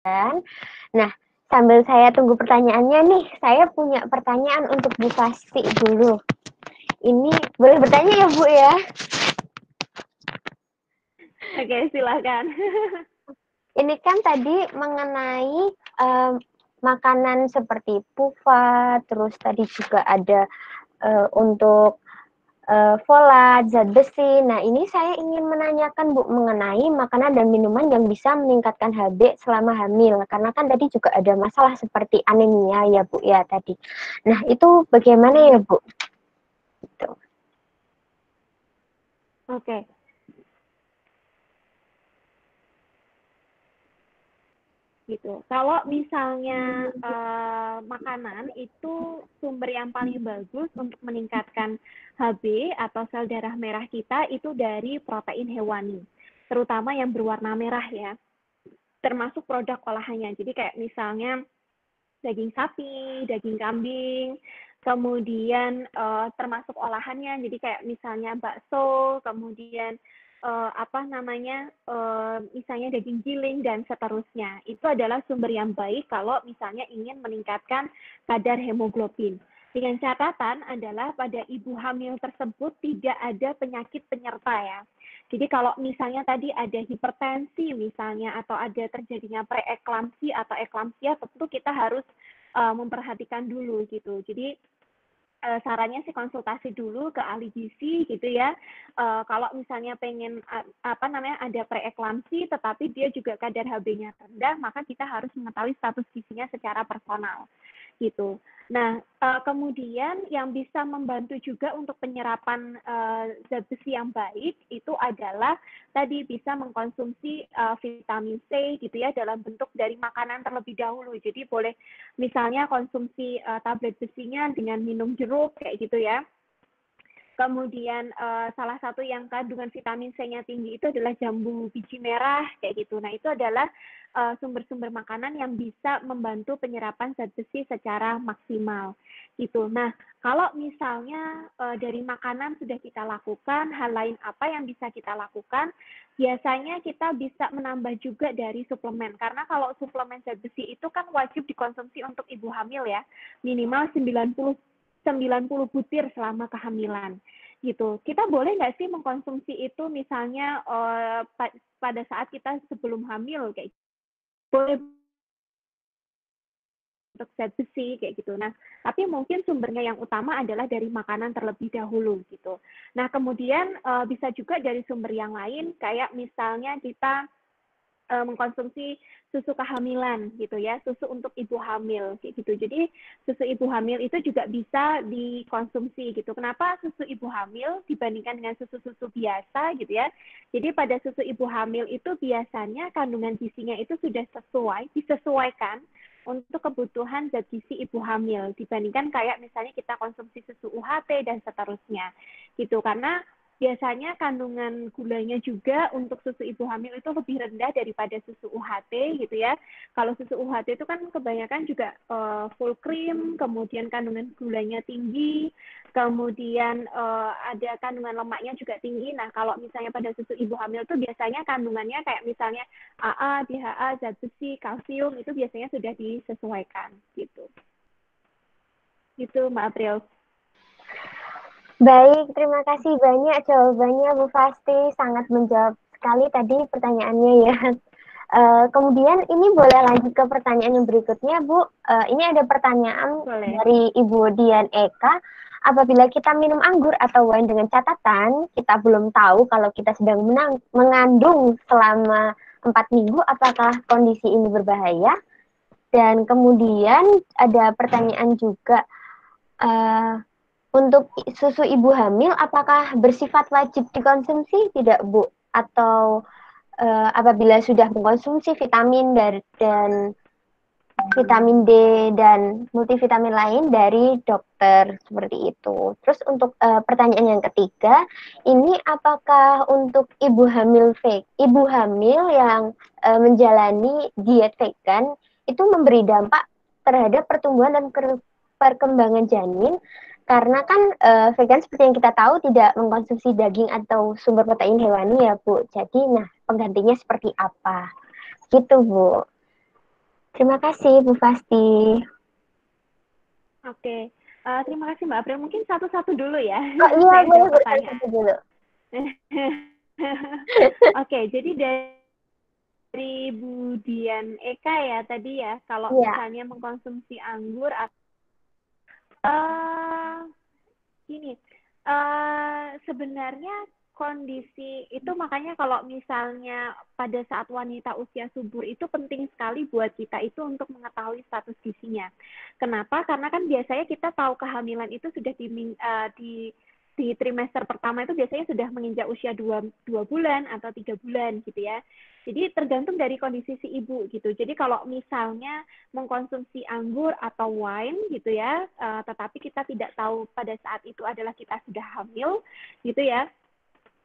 kan. Nah, sambil saya tunggu pertanyaannya nih, saya punya pertanyaan untuk Bu Fasti dulu. Ini boleh bertanya ya Bu ya? Oke, silakan. Ini kan tadi mengenai makanan seperti pufa, terus tadi juga ada untuk folat, zat besi. Nah, ini saya ingin menanyakan Bu mengenai makanan dan minuman yang bisa meningkatkan HB selama hamil. Karena kan tadi juga ada masalah seperti anemia ya Bu ya tadi. Nah, itu bagaimana ya Bu? Gitu. Oke. Gitu. Kalau misalnya makanan itu sumber yang paling bagus untuk meningkatkan HB atau sel darah merah kita itu dari protein hewani, terutama yang berwarna merah ya, termasuk produk olahannya. Jadi kayak misalnya daging sapi, daging kambing, kemudian termasuk olahannya, jadi kayak misalnya bakso, kemudian apa namanya, misalnya daging giling dan seterusnya. Itu adalah sumber yang baik kalau misalnya ingin meningkatkan kadar hemoglobin. Dengan catatan adalah pada ibu hamil tersebut tidak ada penyakit penyerta ya. Jadi kalau misalnya tadi ada hipertensi misalnya atau ada terjadinya preeklamsi atau eklamsia, tentu kita harus memperhatikan dulu gitu. Jadi sarannya sih konsultasi dulu ke ahli gizi gitu ya. Kalau misalnya pengen apa namanya ada preeklamsi tetapi dia juga kadar HB-nya rendah, maka kita harus mengetahui status gizinya secara personal gitu. Nah, kemudian yang bisa membantu juga untuk penyerapan zat besi yang baik itu adalah tadi bisa mengkonsumsi vitamin C gitu ya dalam bentuk dari makanan terlebih dahulu. Jadi boleh misalnya konsumsi tablet besinya dengan minum jeruk kayak gitu ya. Kemudian salah satu yang kandungan vitamin C-nya tinggi itu adalah jambu biji merah kayak gitu. Nah, itu adalah sumber-sumber makanan yang bisa membantu penyerapan zat besi secara maksimal gitu. Nah, kalau misalnya dari makanan sudah kita lakukan, hal lain apa yang bisa kita lakukan? Biasanya kita bisa menambah juga dari suplemen. Karena kalau suplemen zat besi itu kan wajib dikonsumsi untuk ibu hamil ya. Minimal 90 butir selama kehamilan gitu. Kita boleh nggak sih mengkonsumsi itu misalnya pada saat kita sebelum hamil kayak gitu. Boleh untuk zat besi kayak gitu. Nah, tapi mungkin sumbernya yang utama adalah dari makanan terlebih dahulu gitu. Nah, kemudian bisa juga dari sumber yang lain kayak misalnya kita mengkonsumsi susu kehamilan gitu ya, susu untuk ibu hamil kayak gitu. Jadi susu ibu hamil itu juga bisa dikonsumsi gitu. Kenapa susu ibu hamil dibandingkan dengan susu-susu biasa gitu ya? Jadi pada susu ibu hamil itu biasanya kandungan gizinya itu sudah disesuaikan untuk kebutuhan zat gizi ibu hamil dibandingkan kayak misalnya kita konsumsi susu UHT dan seterusnya gitu. Karena biasanya kandungan gulanya juga untuk susu ibu hamil itu lebih rendah daripada susu UHT gitu ya. Kalau susu UHT itu kan kebanyakan juga full cream, kemudian kandungan gulanya tinggi, kemudian ada kandungan lemaknya juga tinggi. Nah, kalau misalnya pada susu ibu hamil itu biasanya kandungannya kayak misalnya AA, DHA, zat besi, kalsium itu biasanya sudah disesuaikan gitu. Gitu Mbak April. Baik, terima kasih banyak jawabannya Bu Fasti. Sangat menjawab sekali tadi pertanyaannya ya. Kemudian ini boleh lanjut ke pertanyaan yang berikutnya, Bu. Ini ada pertanyaan Boleh. dari Ibu Dian Eka. Apabila kita minum anggur atau wine dengan catatan, kita belum tahu kalau kita sedang mengandung selama 4 minggu, apakah kondisi ini berbahaya? Dan kemudian ada pertanyaan juga, untuk susu ibu hamil, apakah bersifat wajib dikonsumsi tidak, Bu? Atau apabila sudah mengkonsumsi vitamin dan vitamin D dan multivitamin lain dari dokter seperti itu. Terus untuk pertanyaan yang ketiga, ini apakah untuk ibu hamil yang menjalani diet vegan itu memberi dampak terhadap pertumbuhan dan perkembangan janin? Karena kan vegan seperti yang kita tahu tidak mengkonsumsi daging atau sumber protein hewani ya Bu. Jadi nah penggantinya seperti apa? Gitu Bu. Terima kasih Bu Fasti. Oke, terima kasih Mbak April. Mungkin satu-satu dulu ya. Oh iya, Saya boleh jawab satu-satu pertanyaan. dulu. Oke, jadi dari Bu Dian Eka ya tadi ya, kalau Iya. misalnya mengkonsumsi anggur, gini, sebenarnya kondisi itu makanya kalau misalnya pada saat wanita usia subur itu penting sekali buat kita itu untuk mengetahui status gizinya. Kenapa? Karena kan biasanya kita tahu kehamilan itu sudah di trimester pertama itu biasanya sudah menginjak usia 2 bulan atau 3 bulan gitu ya. Jadi tergantung dari kondisi si ibu gitu. Jadi kalau misalnya mengkonsumsi anggur atau wine gitu ya, tetapi kita tidak tahu pada saat itu adalah kita sudah hamil gitu ya.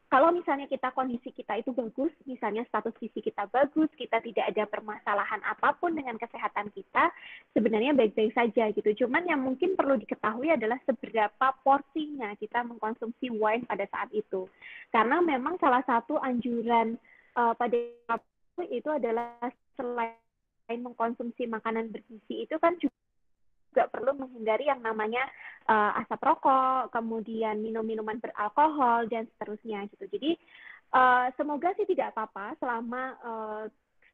Kalau misalnya kondisi kita itu bagus, misalnya status gizi kita bagus, kita tidak ada permasalahan apapun dengan kesehatan kita, sebenarnya baik-baik saja gitu. Cuman yang mungkin perlu diketahui adalah seberapa porsinya kita mengkonsumsi wine pada saat itu. Karena memang salah satu anjuran pada itu adalah selain mengkonsumsi makanan bergizi itu kan juga perlu menghindari yang namanya asap rokok, kemudian minum minuman beralkohol dan seterusnya gitu. Jadi semoga sih tidak apa-apa selama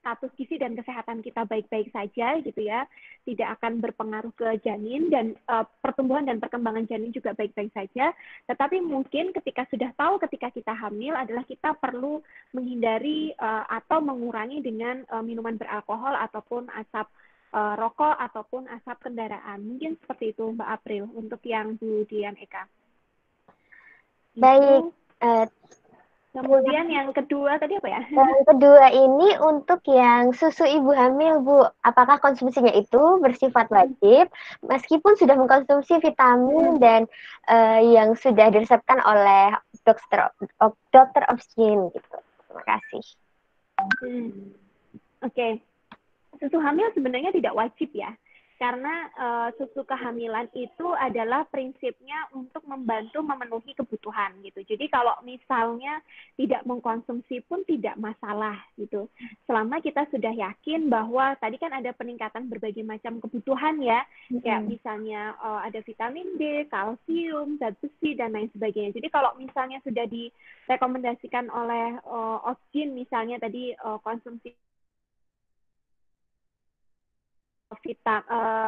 status gizi dan kesehatan kita baik-baik saja gitu ya, tidak akan berpengaruh ke janin dan pertumbuhan dan perkembangan janin juga baik-baik saja. Tetapi mungkin ketika sudah tahu ketika kita hamil adalah kita perlu menghindari atau mengurangi dengan minuman beralkohol ataupun asap rokok ataupun asap kendaraan. Mungkin seperti itu Mbak April untuk yang Bu Dian Eka. Baik. Itu. Kemudian yang kedua tadi apa ya? Yang kedua ini untuk yang susu ibu hamil, Bu. Apakah konsumsinya itu bersifat wajib meskipun sudah mengkonsumsi vitamin dan yang sudah diresepkan oleh dokter Obsgyn gitu. Terima kasih. Oke. Susu hamil sebenarnya tidak wajib ya, karena susu kehamilan itu adalah prinsipnya untuk membantu memenuhi kebutuhan gitu. Jadi kalau misalnya tidak mengkonsumsi pun tidak masalah gitu. Selama kita sudah yakin bahwa tadi kan ada peningkatan berbagai macam kebutuhan ya, kayak misalnya ada vitamin D, kalsium, zat besi dan lain sebagainya. Jadi kalau misalnya sudah direkomendasikan oleh Obgyn misalnya tadi konsumsi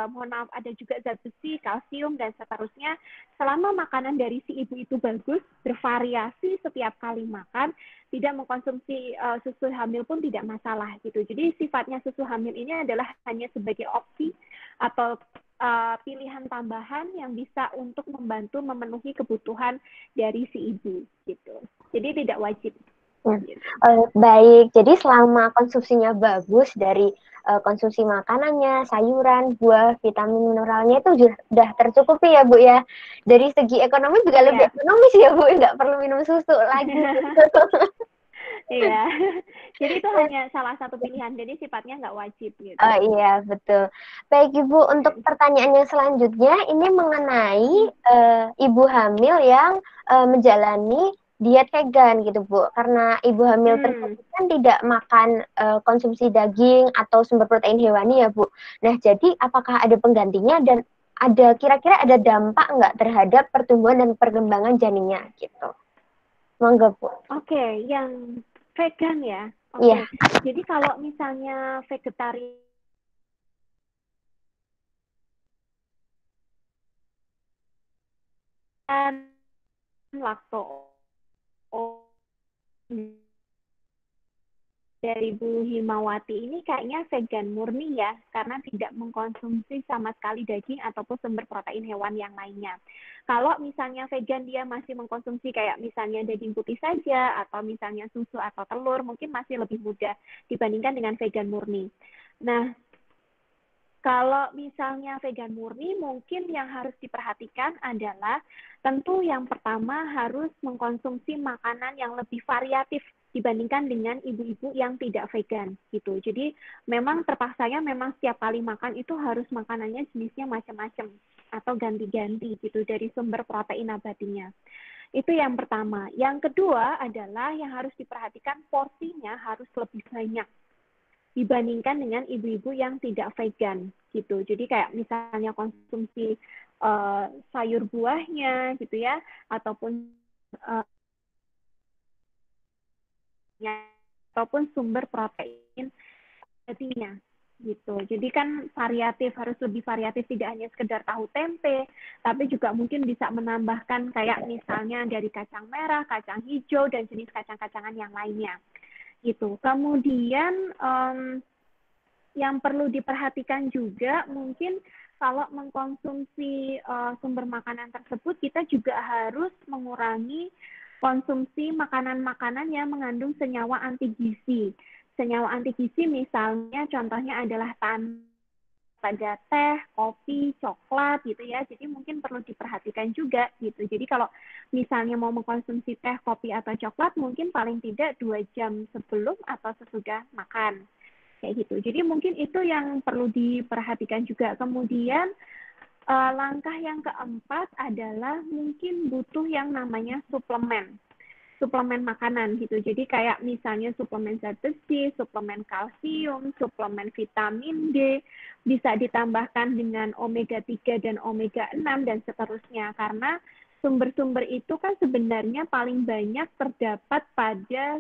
mohon maaf ada juga zat besi, kalsium dan seterusnya. Selama makanan dari si ibu itu bagus, bervariasi setiap kali makan, tidak mengkonsumsi susu hamil pun tidak masalah gitu. Jadi sifatnya susu hamil ini adalah hanya sebagai opsi atau pilihan tambahan yang bisa untuk membantu memenuhi kebutuhan dari si ibu gitu. Jadi tidak wajib. Baik, jadi selama konsumsinya bagus dari konsumsi makanannya, sayuran, buah, vitamin mineralnya itu sudah tercukupi ya Bu ya. Dari segi ekonomi juga lebih ekonomis ya Bu, nggak perlu minum susu lagi. Iya, jadi itu hanya salah satu pilihan, jadi sifatnya nggak wajib gitu. Oh iya, betul. Baik Ibu, untuk pertanyaan yang selanjutnya ini mengenai ibu hamil yang menjalani diet vegan gitu Bu, karena ibu hamil tersebut kan tidak makan konsumsi daging atau sumber protein hewani ya Bu. Nah jadi apakah ada penggantinya dan kira-kira ada dampak nggak terhadap pertumbuhan dan perkembangan janinnya gitu? Monggo Bu. Oke, yang vegan ya. Oke. Jadi kalau misalnya vegetarian lakto dari Bu Himawati ini kayaknya vegan murni ya, karena tidak mengkonsumsi sama sekali daging ataupun sumber protein hewan yang lainnya. Kalau misalnya vegan dia masih mengkonsumsi kayak misalnya daging putih saja, atau misalnya susu atau telur, mungkin masih lebih mudah dibandingkan dengan vegan murni. Nah, kalau misalnya vegan murni, mungkin yang harus diperhatikan adalah tentu yang pertama harus mengkonsumsi makanan yang lebih variatif dibandingkan dengan ibu-ibu yang tidak vegan gitu. Jadi memang terpaksanya memang setiap kali makan itu harus makanannya jenisnya macam-macam atau ganti-ganti gitu dari sumber protein nabatinya. Itu yang pertama. Yang kedua adalah yang harus diperhatikan porsinya harus lebih banyak dibandingkan dengan ibu-ibu yang tidak vegan gitu. Jadi kayak misalnya konsumsi sayur buahnya gitu ya, ataupun uh, ataupun sumber protein hatinya gitu. Jadi kan variatif, harus lebih variatif, tidak hanya sekedar tahu tempe, tapi juga mungkin bisa menambahkan kayak misalnya dari kacang merah, kacang hijau, dan jenis kacang-kacangan yang lainnya gitu. Kemudian yang perlu diperhatikan juga mungkin kalau mengkonsumsi sumber makanan tersebut, kita juga harus mengurangi konsumsi makanan-makanan yang mengandung senyawa anti gizi. Senyawa anti gizi misalnya contohnya adalah pada teh, kopi, coklat gitu ya. Jadi mungkin perlu diperhatikan juga gitu. Jadi kalau misalnya mau mengkonsumsi teh, kopi atau coklat mungkin paling tidak 2 jam sebelum atau sesudah makan kayak gitu. Jadi mungkin itu yang perlu diperhatikan juga. Kemudian langkah yang keempat adalah mungkin butuh yang namanya suplemen makanan gitu. Jadi kayak misalnya suplemen zat besi, suplemen kalsium, suplemen vitamin D, bisa ditambahkan dengan omega 3 dan omega 6 dan seterusnya. Karena sumber-sumber itu kan sebenarnya paling banyak terdapat pada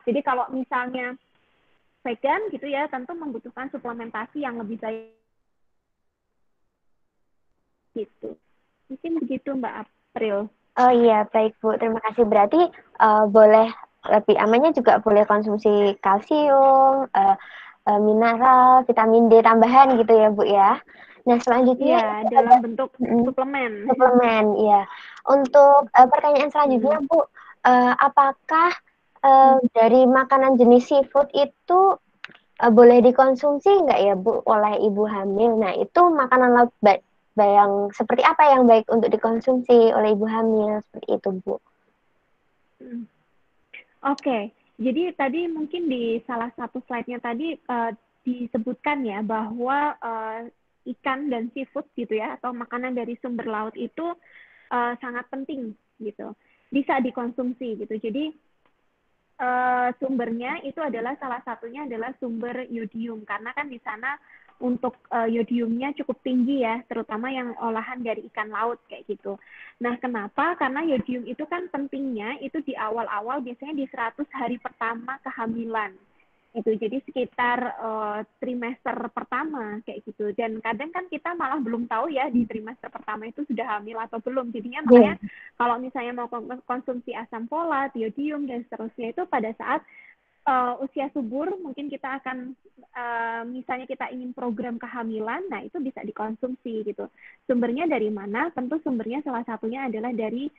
jadi kalau misalnya vegan gitu ya, tentu membutuhkan suplementasi yang lebih baik gitu. Mungkin begitu Mbak April. Oh iya, baik Bu. Terima kasih. Berarti boleh lebih amannya juga boleh konsumsi kalsium, mineral, vitamin D tambahan gitu ya Bu ya. Nah selanjutnya Iya, itu ada dalam bentuk suplemen. suplemen ya. Untuk pertanyaan selanjutnya Bu, apakah dari makanan jenis seafood itu boleh dikonsumsi nggak ya Bu oleh ibu hamil? Nah itu makanan laut yang seperti apa yang baik untuk dikonsumsi oleh ibu hamil seperti itu Bu? Oke, jadi tadi mungkin di salah satu slide-nya tadi disebutkan ya bahwa ikan dan seafood gitu ya atau makanan dari sumber laut itu sangat penting gitu, bisa dikonsumsi gitu. Jadi sumbernya itu adalah salah satunya adalah sumber yodium karena kan di sana untuk yodiumnya cukup tinggi ya, terutama yang olahan dari ikan laut kayak gitu. Nah, kenapa? Karena yodium itu kan pentingnya itu di awal-awal biasanya di 100 hari pertama kehamilan itu jadi sekitar trimester pertama kayak gitu dan kadang kan kita malah belum tahu ya di trimester pertama itu sudah hamil atau belum jadinya makanya kalau misalnya mau konsumsi asam folat, iodium dan seterusnya itu pada saat usia subur mungkin kita akan misalnya kita ingin program kehamilan, nah itu bisa dikonsumsi gitu. Sumbernya dari mana? Tentu sumbernya salah satunya adalah dari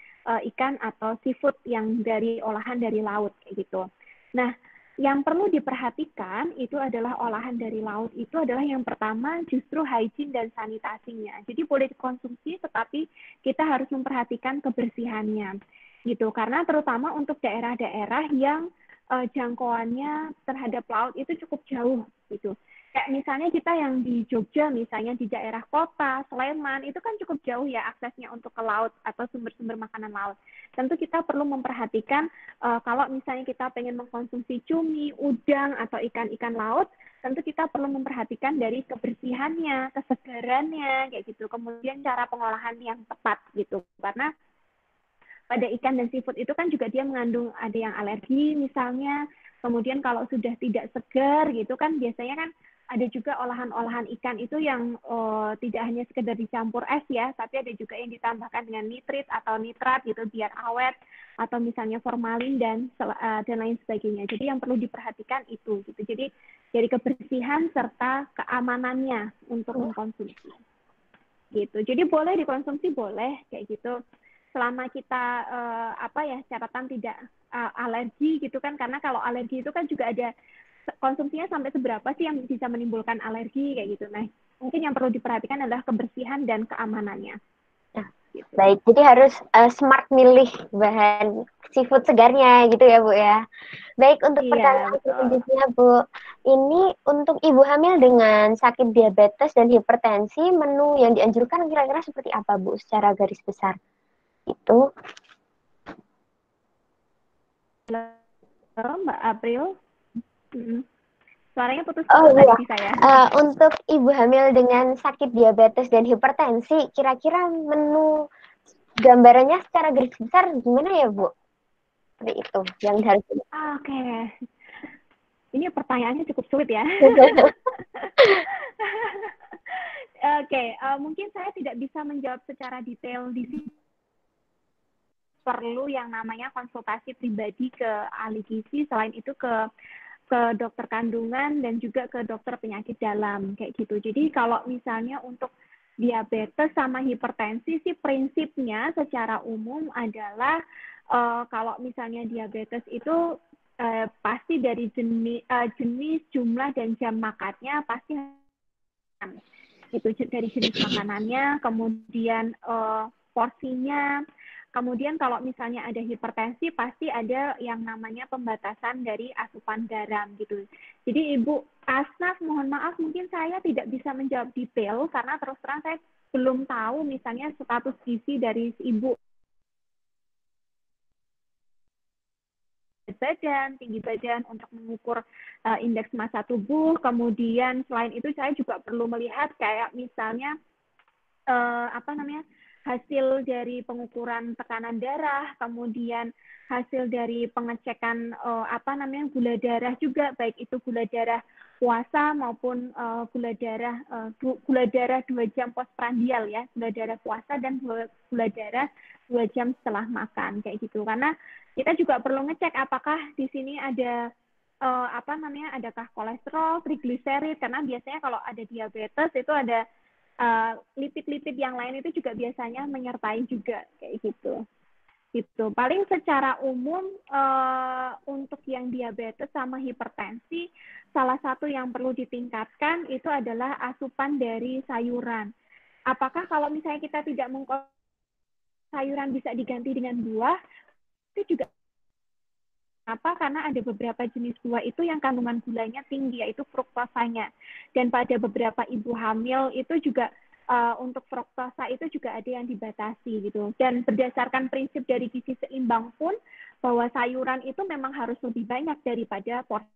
ikan atau seafood yang dari olahan dari laut kayak gitu. Nah, yang perlu diperhatikan itu adalah olahan dari laut itu adalah yang pertama justru hygiene dan sanitasinya. Jadi boleh dikonsumsi tetapi kita harus memperhatikan kebersihannya gitu. Karena terutama untuk daerah-daerah yang jangkauannya terhadap laut itu cukup jauh gitu. Kayak misalnya kita yang di Jogja, misalnya di daerah kota, Sleman, itu kan cukup jauh ya aksesnya untuk ke laut atau sumber-sumber makanan laut. Tentu kita perlu memperhatikan kalau misalnya kita pengen mengkonsumsi cumi, udang, atau ikan-ikan laut, tentu kita perlu memperhatikan dari kebersihannya, kesegarannya, kayak gitu. Kemudian cara pengolahan yang tepat gitu. Karena pada ikan dan seafood itu kan juga dia mengandung ada yang alergi misalnya, kemudian kalau sudah tidak segar gitu kan biasanya kan ada juga olahan-olahan ikan itu yang tidak hanya sekedar dicampur es ya, tapi ada juga yang ditambahkan dengan nitrit atau nitrat gitu biar awet atau misalnya formalin dan lain sebagainya. Jadi yang perlu diperhatikan itu gitu. Jadi dari kebersihan serta keamanannya untuk mengkonsumsi. Gitu. Jadi boleh dikonsumsi boleh kayak gitu selama kita catatan tidak alergi gitu kan karena kalau alergi itu kan juga ada konsumsinya sampai seberapa sih yang bisa menimbulkan alergi kayak gitu. Nah, mungkin yang perlu diperhatikan adalah kebersihan dan keamanannya. Nah, gitu. Baik, jadi harus smart milih bahan seafood segarnya gitu ya Bu ya. Baik, untuk Iya, pertanyaan betul. selanjutnya Bu, ini untuk ibu hamil dengan sakit diabetes dan hipertensi, menu yang dianjurkan kira-kira seperti apa Bu secara garis besar? Itu. Halo, Mbak April. Suaranya Oh putus-putus iya, tadi saya. untuk ibu hamil dengan sakit diabetes dan hipertensi, kira-kira menu gambarannya secara garis besar gimana ya Bu? Seperti itu yang harus. Oke, ini pertanyaannya cukup sulit ya. Oke, mungkin saya tidak bisa menjawab secara detail di sini. Perlu yang namanya konsultasi pribadi ke ahli gizi, selain itu ke dokter kandungan dan juga ke dokter penyakit dalam kayak gitu. Jadi kalau misalnya untuk diabetes sama hipertensi sih prinsipnya secara umum adalah kalau misalnya diabetes itu pasti dari jenis, jumlah dan jam makannya pasti itu dari jenis makanannya, kemudian porsinya. Kemudian kalau misalnya ada hipertensi, pasti ada yang namanya pembatasan dari asupan garam gitu. Jadi Ibu Asnaf, mohon maaf mungkin saya tidak bisa menjawab detail karena terus terang saya belum tahu misalnya status gizi dari Ibu badan, tinggi badan untuk mengukur indeks massa tubuh. Kemudian selain itu saya juga perlu melihat kayak misalnya hasil dari pengukuran tekanan darah, kemudian hasil dari pengecekan gula darah juga, baik itu gula darah puasa maupun gula darah 2 jam postprandial ya, gula darah puasa dan gula darah 2 jam setelah makan kayak gitu. Karena kita juga perlu ngecek apakah di sini ada adakah kolesterol, trigliserid, karena biasanya kalau ada diabetes itu ada lipid-lipid yang lain itu juga biasanya menyertai juga kayak gitu. Gitu. Paling secara umum untuk yang diabetes sama hipertensi, salah satu yang perlu ditingkatkan itu adalah asupan dari sayuran. Apakah kalau misalnya kita tidak mengkonsumsi sayuran bisa diganti dengan buah, itu juga apa? Karena ada beberapa jenis buah itu yang kandungan gulanya tinggi, yaitu fruktosanya. Dan pada beberapa ibu hamil itu juga untuk fruktosa itu juga ada yang dibatasi gitu. Dan berdasarkan prinsip dari gizi seimbang pun, bahwa sayuran itu memang harus lebih banyak daripada porsi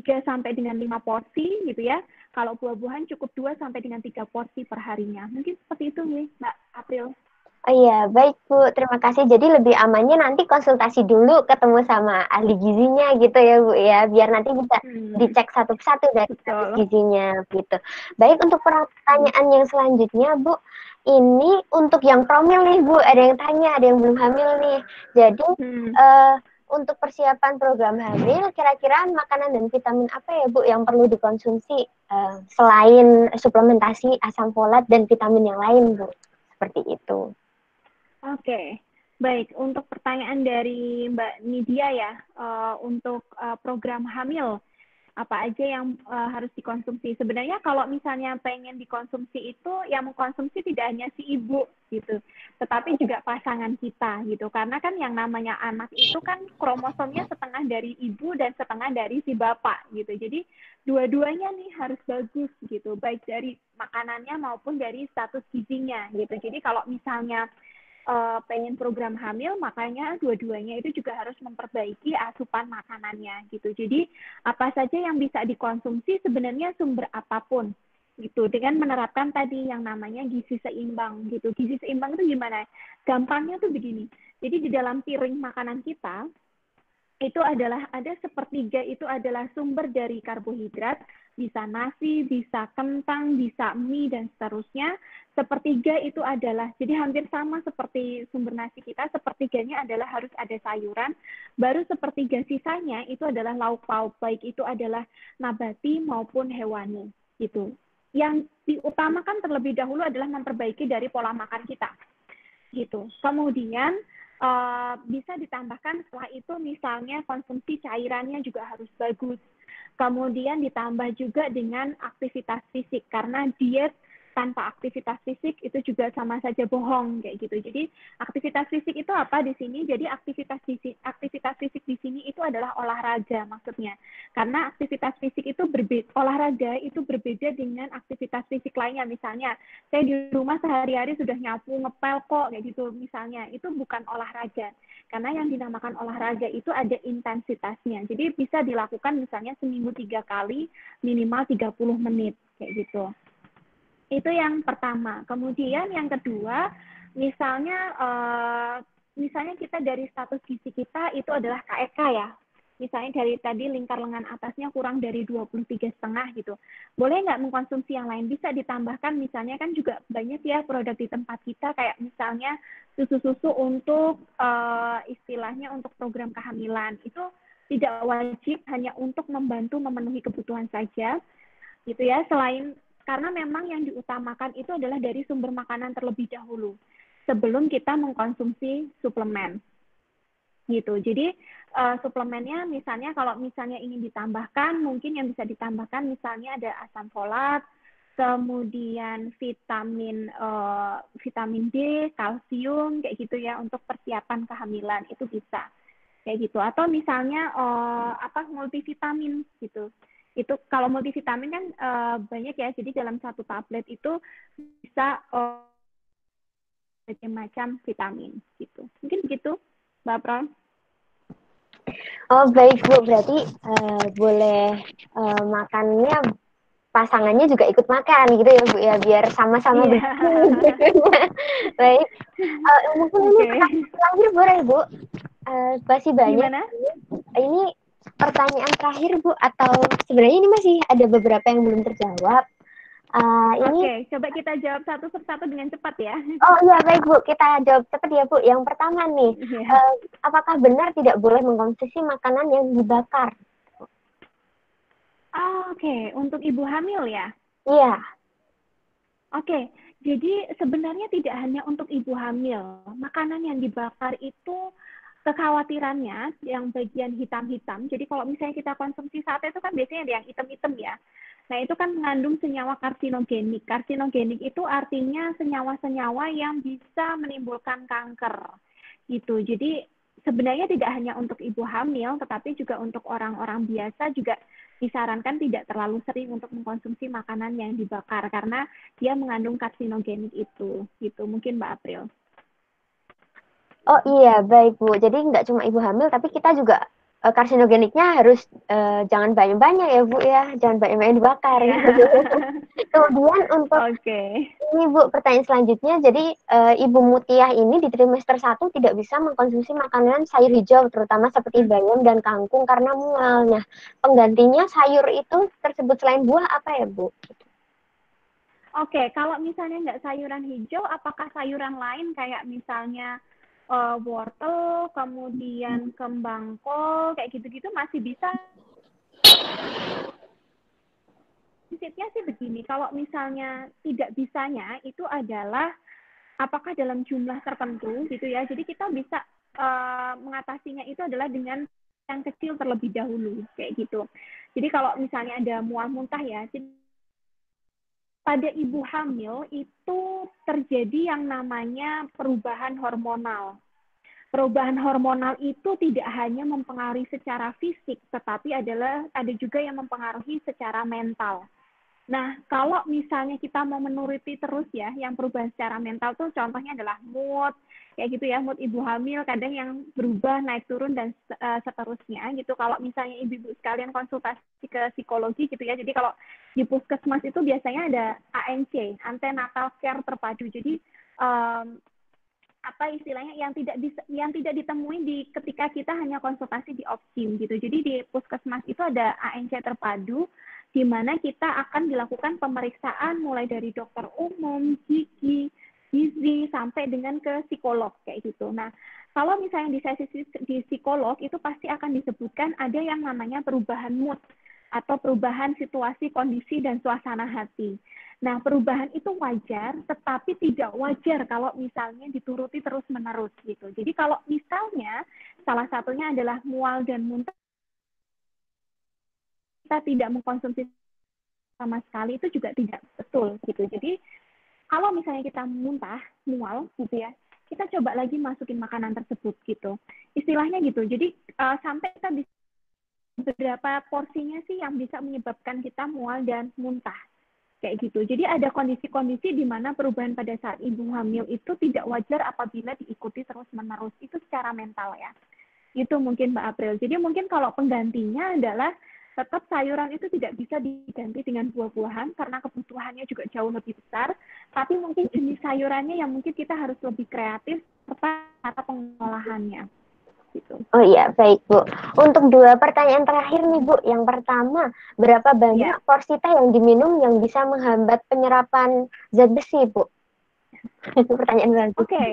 3 sampai dengan 5 porsi gitu ya. Kalau buah-buahan cukup 2 sampai dengan 3 porsi per harinya. Mungkin seperti itu nih, Mbak April. Oh iya, baik Bu. Terima kasih. Jadi lebih amannya nanti konsultasi dulu ketemu sama ahli gizinya gitu ya Bu ya, biar nanti bisa dicek satu persatu dari status Betul. gizinya gitu. Baik, untuk pertanyaan yang selanjutnya Bu, ini untuk yang promil nih Bu, ada yang tanya, ada yang belum hamil nih. Jadi untuk persiapan program hamil, kira-kira makanan dan vitamin apa ya Bu yang perlu dikonsumsi selain suplementasi asam folat dan vitamin yang lain Bu? Seperti itu. Oke, baik. Untuk pertanyaan dari Mbak Nidia ya, untuk program hamil, apa aja yang harus dikonsumsi? Sebenarnya kalau misalnya pengen dikonsumsi itu, yang mengkonsumsi tidak hanya si ibu gitu, tetapi juga pasangan kita gitu. Karena kan yang namanya anak itu kan kromosomnya setengah dari ibu dan setengah dari si bapak gitu. Jadi dua-duanya nih harus bagus gitu, baik dari makanannya maupun dari status gizinya gitu. Jadi kalau misalnya pengen program hamil, makanya dua-duanya itu juga harus memperbaiki asupan makanannya gitu. Jadi apa saja yang bisa dikonsumsi sebenarnya sumber apapun gitu, dengan menerapkan tadi yang namanya gizi seimbang gitu. Gizi seimbang itu gimana? Gampangnya tuh begini. Jadi di dalam piring makanan kita itu adalah ada sepertiga itu adalah sumber dari karbohidrat, bisa nasi, bisa kentang, bisa mie, dan seterusnya. Sepertiga itu adalah, jadi hampir sama seperti sumber nasi kita, sepertiganya adalah harus ada sayuran, baru sepertiga sisanya itu adalah lauk pauk, baik itu adalah nabati maupun hewani. Gitu. Yang diutamakan terlebih dahulu adalah memperbaiki dari pola makan kita. Gitu. Kemudian bisa ditambahkan setelah itu misalnya konsumsi cairannya juga harus bagus. Kemudian ditambah juga dengan aktivitas fisik karena diet tanpa aktivitas fisik itu juga sama saja bohong kayak gitu. Jadi aktivitas fisik itu apa di sini? Jadi aktivitas fisik di sini itu adalah olahraga maksudnya. Karena aktivitas fisik itu olahraga itu berbeda dengan aktivitas fisik lainnya. Misalnya saya di rumah sehari-hari sudah nyapu, ngepel kok kayak gitu misalnya. Itu bukan olahraga. Karena yang dinamakan olahraga itu ada intensitasnya. Jadi bisa dilakukan misalnya seminggu 3 kali minimal 30 menit kayak gitu. Itu yang pertama. Kemudian yang kedua, misalnya kita dari status gizi kita itu adalah KEK ya. Misalnya dari tadi lingkar lengan atasnya kurang dari 23,5 gitu. Boleh nggak mengkonsumsi yang lain? Bisa ditambahkan misalnya kan juga banyak ya produk di tempat kita kayak misalnya susu-susu untuk istilahnya untuk program kehamilan. Itu tidak wajib hanya untuk membantu memenuhi kebutuhan saja gitu ya. Karena memang yang diutamakan itu adalah dari sumber makanan terlebih dahulu sebelum kita mengkonsumsi suplemen gitu. Jadi suplemennya misalnya kalau misalnya ingin ditambahkan, mungkin yang bisa ditambahkan misalnya ada asam folat, kemudian vitamin D, kalsium kayak gitu ya untuk persiapan kehamilan itu bisa kayak gitu. Atau misalnya multivitamin gitu. Itu kalau multivitamin kan banyak ya, jadi dalam satu tablet itu bisa macam-macam vitamin gitu. Mungkin begitu, Mbak Pram. Oh baik Bu, berarti boleh makannya pasangannya juga ikut makan gitu ya Bu ya, biar sama-sama begitu. Baik, mungkin ini pertanyaan terakhir boleh Bu? Masih banyak. Gimana? Ini pertanyaan terakhir Bu, atau sebenarnya ini masih ada beberapa yang belum terjawab. Oke, coba kita jawab satu persatu dengan cepat ya. Oh iya baik Bu, kita jawab cepat ya Bu. Yang pertama nih, apakah benar tidak boleh mengkonsumsi makanan yang dibakar? Oke, untuk ibu hamil ya? Iya. Oke, jadi sebenarnya tidak hanya untuk ibu hamil. Makanan yang dibakar itu kekhawatirannya yang bagian hitam-hitam. Jadi kalau misalnya kita konsumsi sate itu kan biasanya ada yang hitam-hitam ya. Nah, itu kan mengandung senyawa karsinogenik. Karsinogenik itu artinya senyawa-senyawa yang bisa menimbulkan kanker. Gitu. Jadi sebenarnya tidak hanya untuk ibu hamil, tetapi juga untuk orang-orang biasa juga disarankan tidak terlalu sering untuk mengkonsumsi makanan yang dibakar karena dia mengandung karsinogenik itu. Gitu. Mungkin Mbak April. Oh iya, baik Bu. Jadi nggak cuma ibu hamil, tapi kita juga karsinogeniknya harus jangan banyak-banyak ya Bu ya. Jangan banyak-banyak dibakar. Yeah. Kemudian untuk ini Bu, pertanyaan selanjutnya. Jadi Ibu Mutiah ini di trimester 1 tidak bisa mengkonsumsi makanan sayur hijau, terutama seperti bayam dan kangkung karena mual. Nah, penggantinya sayur itu tersebut selain buah apa ya Bu? Oke, kalau misalnya nggak sayuran hijau, apakah sayuran lain kayak misalnya wortel, kemudian kembang kol, kayak gitu-gitu masih bisa? Prinsipnya sih begini, kalau misalnya tidak bisanya itu adalah apakah dalam jumlah tertentu gitu ya. Jadi kita bisa mengatasinya itu adalah dengan yang kecil terlebih dahulu kayak gitu. Jadi kalau misalnya ada mual muntah ya, pada ibu hamil itu terjadi yang namanya perubahan hormonal. Perubahan hormonal itu tidak hanya mempengaruhi secara fisik, tetapi ada juga yang mempengaruhi secara mental. Nah, kalau misalnya kita mau menuruti terus ya, yang perubahan secara mental tuh contohnya adalah mood, kayak gitu ya, mood ibu hamil kadang yang berubah, naik turun, dan seterusnya gitu. Kalau misalnya ibu-ibu sekalian konsultasi ke psikologi gitu ya, jadi kalau di puskesmas itu biasanya ada ANC, antenatal care terpadu. Jadi, apa istilahnya yang tidak ditemui ketika kita hanya konsultasi di Opsim gitu. Jadi di puskesmas itu ada ANC terpadu di mana kita akan dilakukan pemeriksaan mulai dari dokter umum, gigi, gizi sampai dengan ke psikolog kayak gitu. Nah, kalau misalnya di sesi di psikolog itu pasti akan disebutkan ada yang namanya perubahan mood atau perubahan situasi, kondisi, dan suasana hati. Nah, perubahan itu wajar, tetapi tidak wajar kalau misalnya dituruti terus-menerus gitu. Jadi kalau misalnya salah satunya adalah mual dan muntah, kita tidak mengkonsumsi sama sekali, itu juga tidak betul gitu. Jadi kalau misalnya kita muntah, mual gitu ya, kita coba lagi masukin makanan tersebut gitu. Istilahnya gitu. Jadi sampai kita bisa berapa porsinya sih yang bisa menyebabkan kita mual dan muntah kayak gitu. Jadi ada kondisi-kondisi di mana perubahan pada saat ibu hamil itu tidak wajar apabila diikuti terus-menerus. Itu secara mental ya. Itu mungkin Mbak April. Jadi mungkin kalau penggantinya adalah tetap sayuran itu tidak bisa diganti dengan buah-buahan karena kebutuhannya juga jauh lebih besar. Tapi mungkin jenis sayurannya yang mungkin kita harus lebih kreatif serta pengolahannya. Gitu. Oh iya, baik Bu. Untuk dua pertanyaan terakhir nih Bu. Yang pertama, berapa banyak porsi teh yang diminum yang bisa menghambat penyerapan zat besi Bu? Itu pertanyaan bagus. Oke.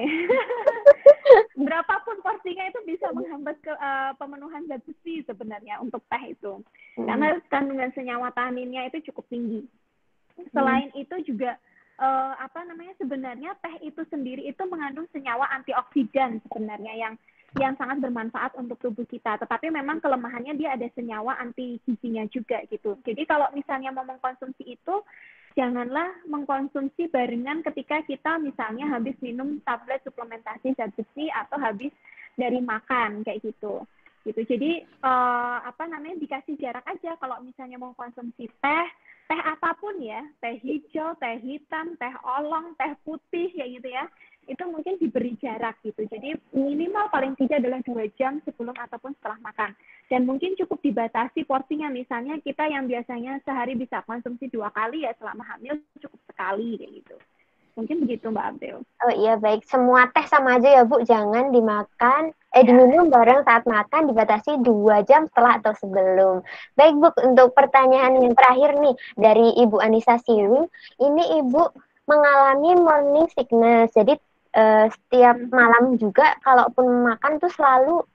Berapapun porsinya itu bisa menghambat pemenuhan zat besi sebenarnya untuk teh itu. Karena kandungan senyawa taninnya itu cukup tinggi. Selain itu juga sebenarnya teh itu sendiri itu mengandung senyawa antioksidan sebenarnya yang sangat bermanfaat untuk tubuh kita. Tetapi memang kelemahannya dia ada senyawa anti gizinya juga gitu. Jadi kalau misalnya mau mengkonsumsi itu, janganlah mengkonsumsi barengan ketika kita misalnya habis minum tablet suplementasi zat besi atau habis dari makan kayak gitu. Jadi dikasih jarak aja kalau misalnya mau konsumsi teh apapun ya, teh hijau, teh hitam, teh oolong, teh putih ya gitu ya. Itu mungkin diberi jarak gitu. Jadi minimal paling tidak adalah 2 jam sebelum ataupun setelah makan. Dan mungkin cukup dibatasi porsinya. Misalnya kita yang biasanya sehari bisa konsumsi 2 kali ya selama hamil cukup sekali kayak gitu. Mungkin begitu Mbak Abdel. Oh iya, baik. Semua teh sama aja ya Bu, jangan diminum bareng saat makan, dibatasi 2 jam setelah atau sebelum. Baik Bu, untuk pertanyaan yang terakhir nih dari Ibu Anissa Siwi, ini Ibu mengalami morning sickness. Jadi setiap malam juga kalaupun makan tuh selalu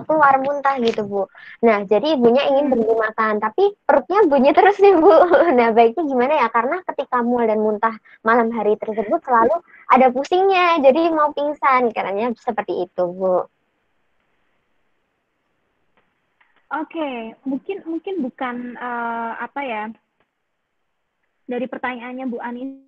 keluar muntah gitu Bu. Nah, jadi ibunya ingin berhenti makan, tapi perutnya bunyi terus nih Bu. Nah, baiknya gimana ya? Karena ketika mual dan muntah malam hari tersebut selalu ada pusingnya, jadi mau pingsan, katanya seperti itu, Bu. Oke, mungkin bukan dari pertanyaannya Bu Anis.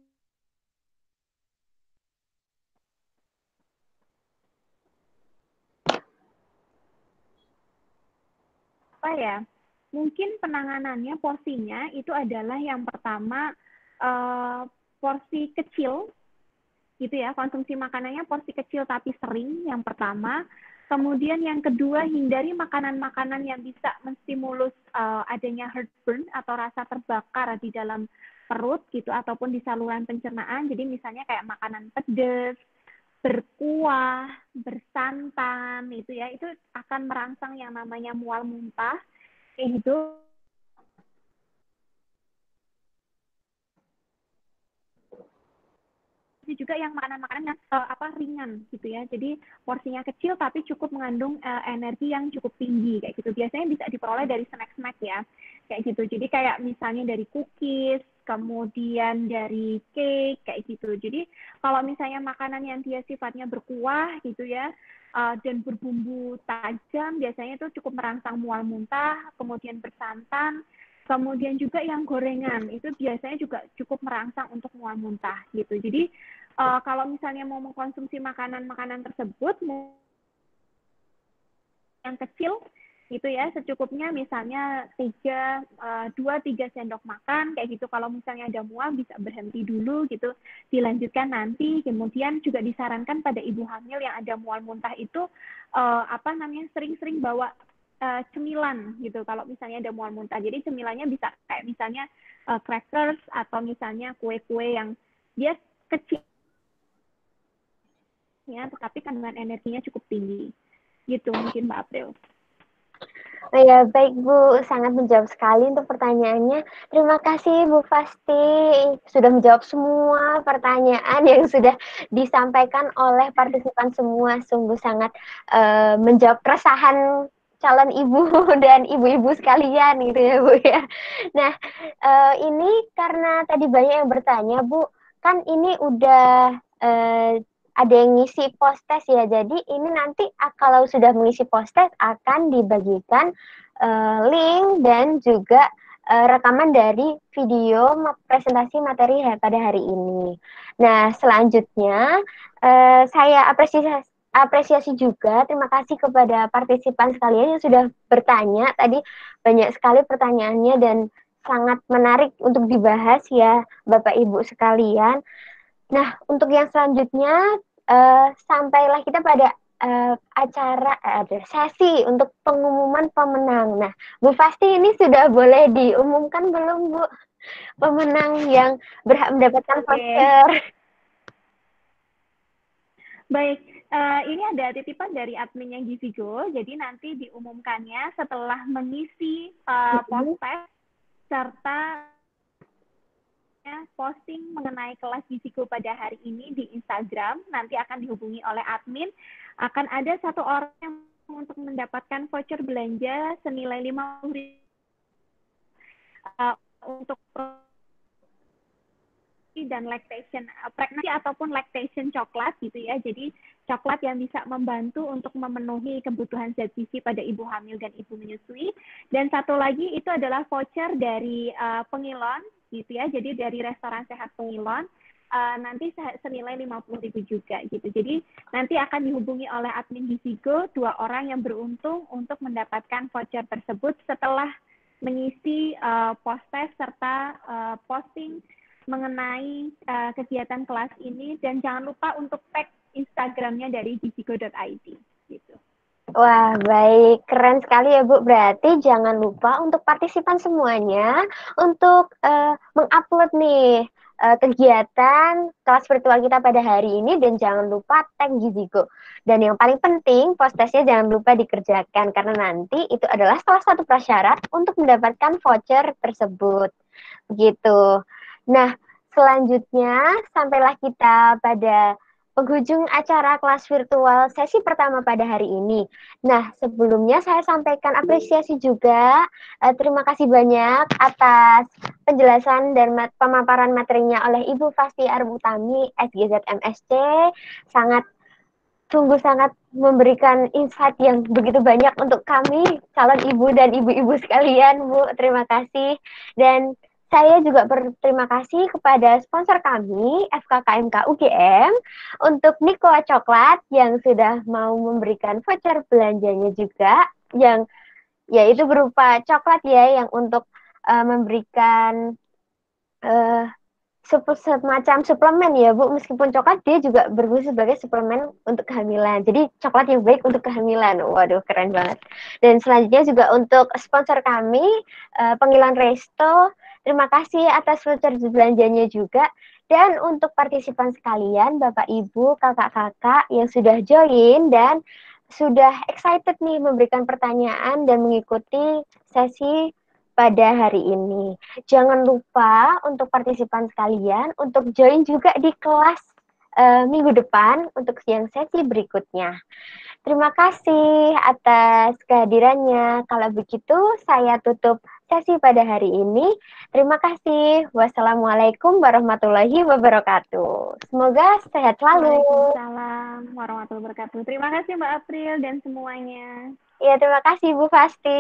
Mungkin penanganannya porsinya itu adalah yang pertama porsi kecil gitu ya, konsumsi makanannya porsi kecil tapi sering yang pertama. Kemudian yang kedua, hindari makanan-makanan yang bisa menstimulus adanya heartburn atau rasa terbakar di dalam perut gitu ataupun di saluran pencernaan. Jadi misalnya kayak makanan pedas, berkuah, bersantan itu ya, itu akan merangsang yang namanya mual muntah kayak gitu. Juga yang makanan-makanan yang ringan gitu ya. Jadi porsinya kecil tapi cukup mengandung energi yang cukup tinggi kayak gitu. Biasanya bisa diperoleh dari snack-snack ya. Kayak gitu. Jadi kayak misalnya dari cookies, kemudian dari cake kayak gitu. Jadi kalau misalnya makanan yang dia sifatnya berkuah gitu ya, dan berbumbu tajam biasanya itu cukup merangsang mual muntah, kemudian bersantan, kemudian juga yang gorengan itu biasanya juga cukup merangsang untuk mual muntah gitu. Jadi kalau misalnya mau mengkonsumsi makanan-makanan tersebut yang kecil gitu ya, secukupnya misalnya 2-3 sendok makan kayak gitu. Kalau misalnya ada mual bisa berhenti dulu gitu, dilanjutkan nanti. Kemudian juga disarankan pada ibu hamil yang ada mual muntah itu sering-sering bawa cemilan gitu kalau misalnya ada mual muntah. Jadi cemilannya bisa kayak misalnya crackers atau misalnya kue-kue yang dia kecil ya, tetapi kandungan energinya cukup tinggi. Gitu mungkin Mbak April. Oh ya, baik Bu, sangat menjawab sekali untuk pertanyaannya. Terima kasih Bu Fasti sudah menjawab semua pertanyaan yang sudah disampaikan oleh partisipan semua. Sungguh sangat menjawab keresahan calon ibu dan ibu-ibu sekalian gitu ya Bu ya. Nah, ini karena tadi banyak yang bertanya Bu, kan ini udah ada yang ngisi post test ya. Jadi ini nanti kalau sudah mengisi post test akan dibagikan link dan juga rekaman dari video presentasi materi pada hari ini. Nah, selanjutnya saya apresiasi juga, terima kasih kepada partisipan sekalian yang sudah bertanya. Tadi banyak sekali pertanyaannya dan sangat menarik untuk dibahas ya, Bapak Ibu sekalian. Nah, untuk yang selanjutnya, sampailah kita pada acara ada sesi untuk pengumuman pemenang. Nah, Bu Fasti ini sudah boleh diumumkan belum, Bu? Pemenang yang berhak mendapatkan voucher. Baik, ini ada titipan dari adminnya Gizigo, jadi nanti diumumkannya setelah mengisi post-test serta posting mengenai kelas Gizigo pada hari ini di Instagram, nanti akan dihubungi oleh admin, akan ada satu orang yang untuk mendapatkan voucher belanja senilai 50.000 untuk dan lactation pregnancy ataupun lactation coklat gitu ya. Jadi coklat yang bisa membantu untuk memenuhi kebutuhan zat gizi pada ibu hamil dan ibu menyusui. Dan satu lagi itu adalah voucher dari Pengilon gitu ya. Jadi dari restoran sehat Pengilon nanti senilai 50.000 juga gitu. Jadi nanti akan dihubungi oleh admin Gizigo 2 orang yang beruntung untuk mendapatkan voucher tersebut setelah mengisi post-test serta posting mengenai kegiatan kelas ini, dan jangan lupa untuk tag Instagramnya dari gizigo.id gitu. Wah, baik. Keren sekali ya, Bu. Berarti jangan lupa untuk partisipan semuanya untuk mengupload nih kegiatan kelas virtual kita pada hari ini, dan jangan lupa tag Gizigo. Dan yang paling penting, post-testnya jangan lupa dikerjakan, karena nanti itu adalah salah satu prasyarat untuk mendapatkan voucher tersebut. Begitu. Nah, selanjutnya sampailah kita pada penghujung acara kelas virtual sesi pertama pada hari ini. Nah, sebelumnya saya sampaikan apresiasi juga. Terima kasih banyak atas penjelasan dan pemaparan materinya oleh Ibu Fasti Arbutami, SGZ MSc. Sungguh sangat memberikan insight yang begitu banyak untuk kami, calon ibu dan ibu-ibu sekalian, Bu. Terima kasih. Dan saya juga berterima kasih kepada sponsor kami, FKKMK UGM, untuk Nikola Coklat yang sudah mau memberikan voucher belanjanya juga, yang yaitu berupa coklat ya, yang untuk memberikan semacam suplemen ya, Bu. Meskipun coklat, dia juga berfungsi sebagai suplemen untuk kehamilan. Jadi coklat yang baik untuk kehamilan. Waduh, keren banget. Dan selanjutnya juga untuk sponsor kami, Penggilan Resto. Terima kasih atas voucher belanjanya juga. Dan untuk partisipan sekalian, Bapak, Ibu, kakak-kakak yang sudah join dan sudah excited nih memberikan pertanyaan dan mengikuti sesi pada hari ini. Jangan lupa untuk partisipan sekalian untuk join juga di kelas minggu depan untuk yang sesi berikutnya. Terima kasih atas kehadirannya. Kalau begitu, saya tutup sesi pada hari ini. Terima kasih. Wassalamualaikum warahmatullahi wabarakatuh. Semoga sehat selalu. Waalaikumsalam warahmatullahi wabarakatuh. Terima kasih Mbak April dan semuanya. Ya, terima kasih Bu Fasti.